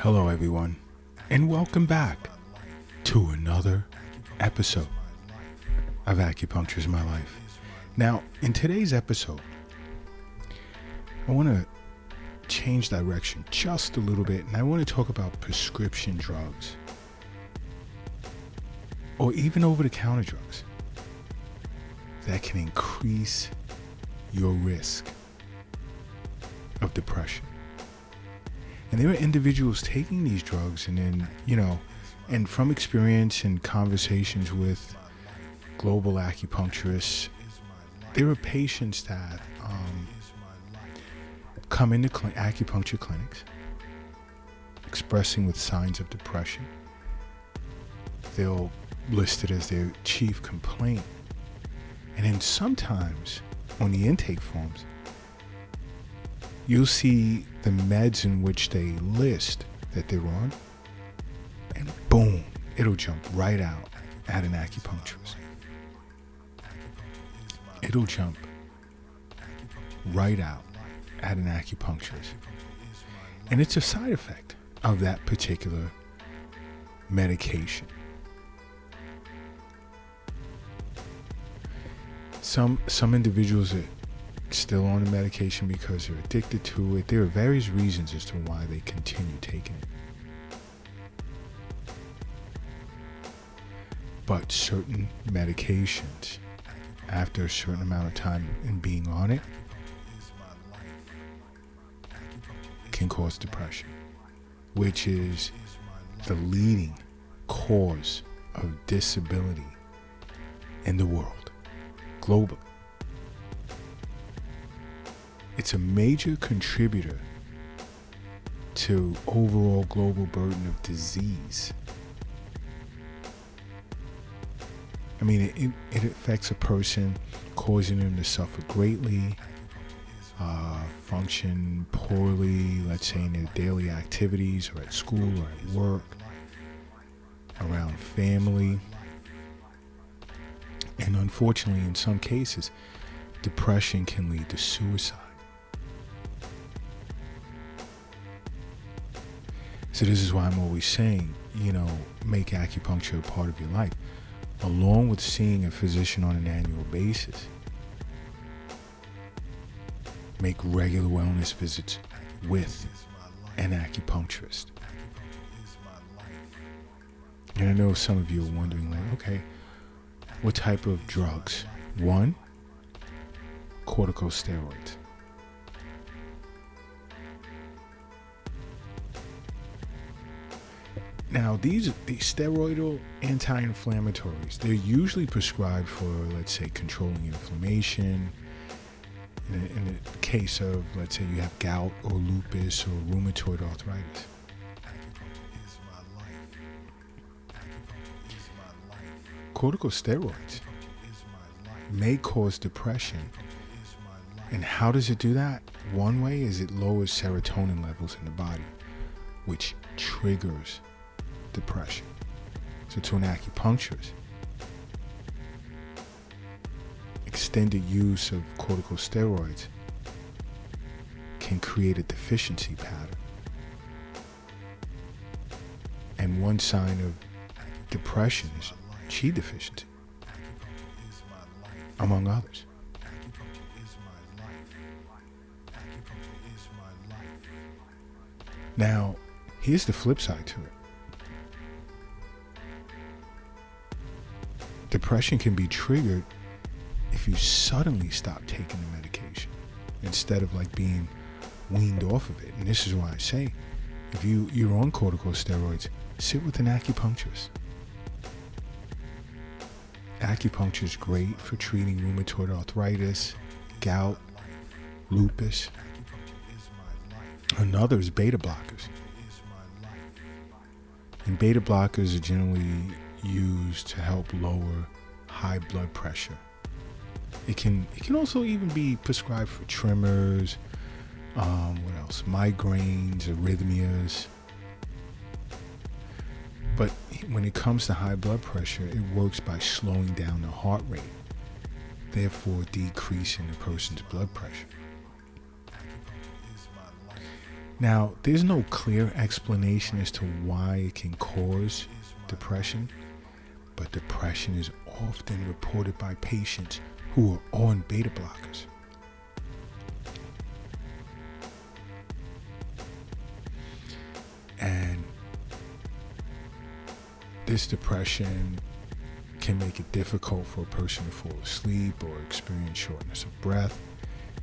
Hello, everyone, and welcome back to another episode of Acupuncture is My Life. Now, in today's episode, I want to change direction just a little bit, and I want to talk about prescription drugs or even over-the-counter drugs that can increase your risk of depression. And there are individuals taking these drugs and then, and from experience and conversations with global acupuncturists, there are patients that come into acupuncture clinics expressing with signs of depression. They'll list it as their chief complaint. And then sometimes on the intake forms, you'll see the meds in which they list that they're on, and boom, it'll jump right out at an acupuncturist. It'll jump right out at an acupuncturist. And it's a side effect of that particular medication. Some individuals are still on the medication because they're addicted to it. There are various reasons as to why they continue taking it. But certain medications, after a certain amount of time in being on it, can cause depression, which is the leading cause of disability in the world, globally. It's a major contributor to overall global burden of disease. I mean, it affects a person, causing them to suffer greatly, function poorly, let's say in their daily activities or at school or at work, around family. And unfortunately, in some cases, depression can lead to suicide. So this is why I'm always saying, make acupuncture a part of your life, along with seeing a physician on an annual basis. Make regular wellness visits with an acupuncturist. And I know some of you are wondering, okay, what type of drugs? One, corticosteroids. Now, these steroidal anti-inflammatories, they're usually prescribed for, let's say, controlling inflammation. In the case of, let's say, you have gout or lupus or rheumatoid arthritis. Corticosteroids may cause depression. And how does it do that? One way is it lowers serotonin levels in the body, which triggers depression. So to an acupuncturist, extended use of corticosteroids can create a deficiency pattern. And one sign of depression is Qi deficiency, among others. Now, here's the flip side to it. Depression can be triggered if you suddenly stop taking the medication instead of being weaned off of it. And this is why I say, if you're on corticosteroids, sit with an acupuncturist. Acupuncture is great for treating rheumatoid arthritis, gout, lupus. Another is beta blockers. And beta blockers are generally used to help lower high blood pressure. It can also even be prescribed for tremors, what else? Migraines, arrhythmias. But when it comes to high blood pressure, it works by slowing down the heart rate, therefore decreasing the person's blood pressure. Now, there's no clear explanation as to why it can cause depression, but depression is often reported by patients who are on beta blockers. And this depression can make it difficult for a person to fall asleep or experience shortness of breath.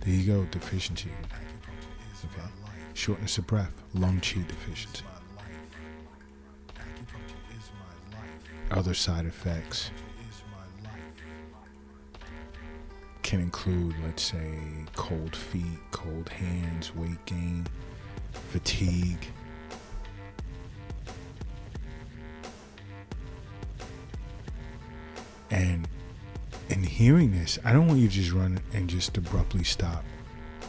There you go, deficiency. Okay. Shortness of breath, lung qi deficiency. Other side effects can include, let's say, cold feet, cold hands, weight gain, fatigue. And in hearing this, I don't want you to just run and just abruptly stop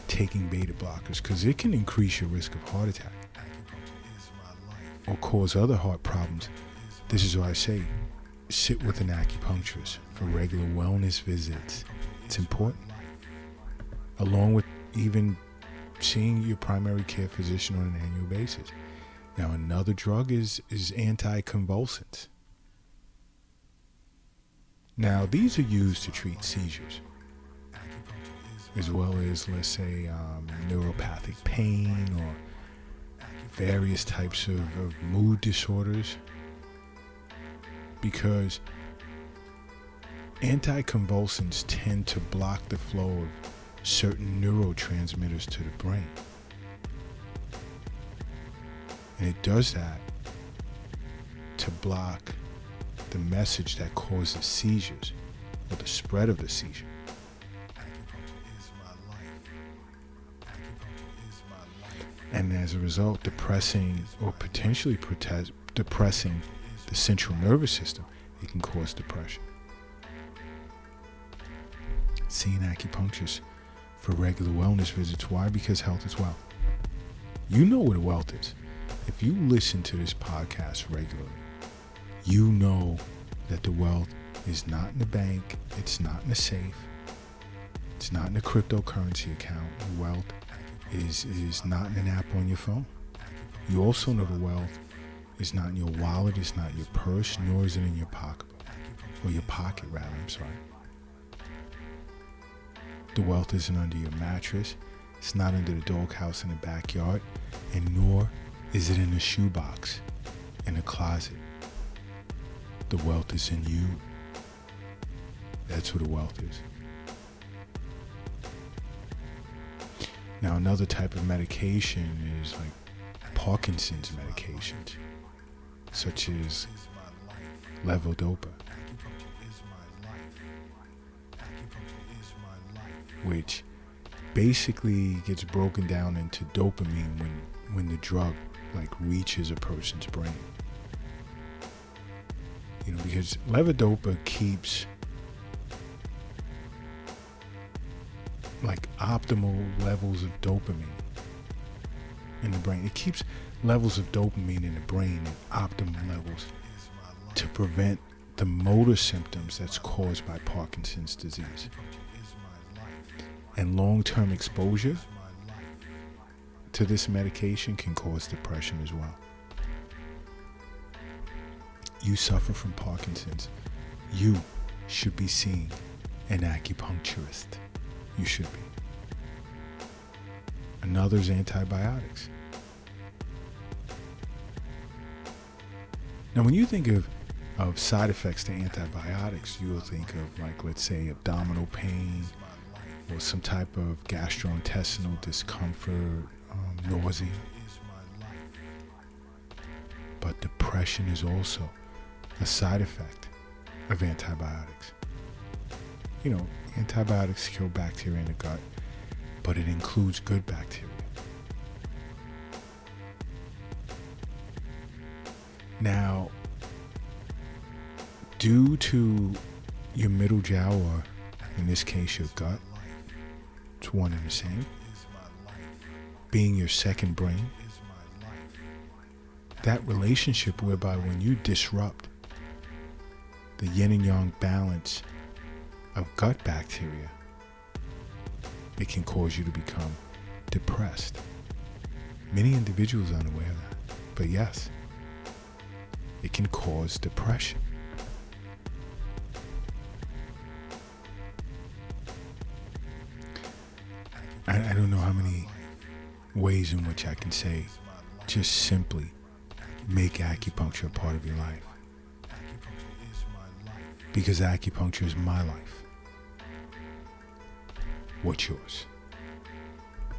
taking beta blockers, because it can increase your risk of heart attack or cause other heart problems. This is why I say sit with an acupuncturist for regular wellness visits. It's important, along with even seeing your primary care physician on an annual basis. Now, another drug is anticonvulsants. Now, these are used to treat seizures, as well as, let's say, neuropathic pain or various types of mood disorders, because anticonvulsants tend to block the flow of certain neurotransmitters to the brain. And it does that to block the message that causes seizures or the spread of the seizure. And as a result, depressing or potentially depressing the central nervous system, it can cause depression. See an acupuncturist for regular wellness visits. Why? Because health is wealth. You know what wealth is. If you listen to this podcast regularly, you know that the wealth is not in the bank, it's not in the safe, it's not in a cryptocurrency account. The wealth is not in an app on your phone. You also know the wealth is not in your wallet, it's not in your purse, nor is it in your pocketbook, or your pocket rather, I'm sorry. The wealth isn't under your mattress, it's not under the doghouse in the backyard, and nor is it in a shoebox, in a closet. The wealth is in you. That's who the wealth is. Now, another type of medication is like Parkinson's medications, such as levodopa, which basically gets broken down into dopamine when the drug like reaches a person's brain. You know, because levodopa keeps like optimal levels of dopamine in the brain. It keeps levels of dopamine in the brain at optimal levels to prevent the motor symptoms that's caused by Parkinson's disease. And long-term exposure to this medication can cause depression as well. You suffer from Parkinson's, you should be seeing an acupuncturist. You should be. Another is antibiotics. Now, when you think of side effects to antibiotics, you'll think of, like, let's say, abdominal pain or some type of gastrointestinal discomfort, nausea. But depression is also a side effect of antibiotics. You know, antibiotics kill bacteria in the gut, but it includes good bacteria. Now, due to your middle jaw, or in this case your gut, it's one and the same, being your second brain, that relationship whereby when you disrupt the yin and yang balance of gut bacteria, it can cause you to become depressed. Many individuals are unaware of that. But yes, it can cause depression. I don't know how many ways in which I can say just simply make acupuncture a part of your life. Because acupuncture is my life. What's yours?